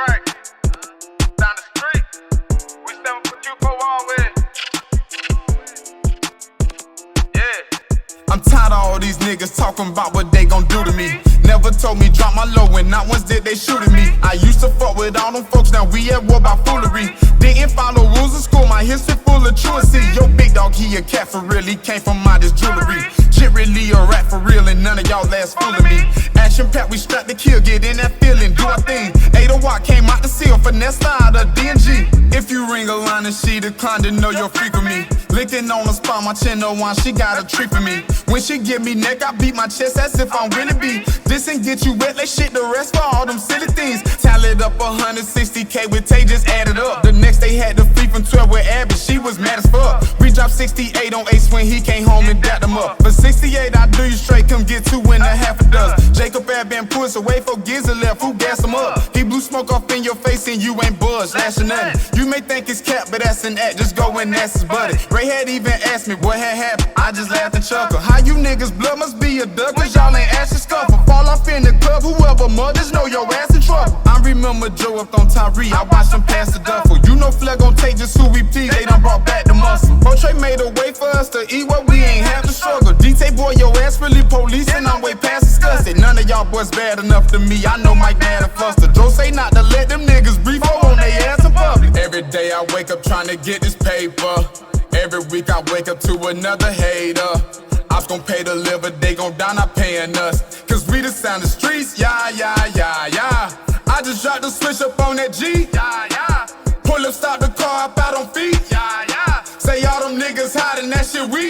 crack. Down the street, we stand for you for always. Yeah. I'm tired of all these niggas talking about what they gon' do to me. Never told me drop my low and not once did they shoot at me. I used to fuck with all them folks, now we at war by foolery. Didn't follow rules in school, my history full of truancy. Yo big dog, he a cat for real, he came from out his jewelry. Shit really a rap for real and none of y'all last fooling me. Action pack, we strapped to kill, get in that feeling, do our thing. 8 Watt came out the seal, finesse out of DNG. If you ring a line and she declined to know you're free for me. Licking on the spot, my chin no wine, she got a treat for me. When she give me neck, I beat my chest as if I'm really be. This and get you wet, like shit the rest for all them silly things. Tallied up 160K with Tay, just added up. The next day had the free from 12 with Abby, she was mad as fuck. We dropped 68 on Ace when he came home and dapped him up. For 68, I do you straight, come get 2.5 a dozen. Jacob had been pushed away for Gizzy left, who gassed him up? He blew smoke off in your face and you ain't buzzed, lashing nothing. You may think it's cap, but that's an act, just go and ask his buddy. Ray had even asked me what had happened, I just laughed and chuckled. How you niggas blood must be a duck, cause y'all ain't asked to scuffle. Fall off in the club, whoever mothers know your ass in trouble. I remember Joe up on Tyree, I watched him pass the duffel. You know Flair gon' take just who we please, they done brought back the muscle. Portrait made a way for us to eat what we ain't have to struggle. DT boy, your ass really police and I'm way past disgusted. None of y'all boys bad enough to me, I know Mike mad and flustered. Joe say not to let them niggas breathe on they ass in public. Every day I wake up trying to get this paper. Every week I wake up to another hater. Ops gon' pay to live, but they gon' die not paying us. Cause we the sound of the streets, yeah, yeah, yeah, yeah. I just dropped the switch up on that G, yeah, yeah. Pull up, stop the car, up out on feet, yeah, yeah. Say all them niggas hiding, that shit we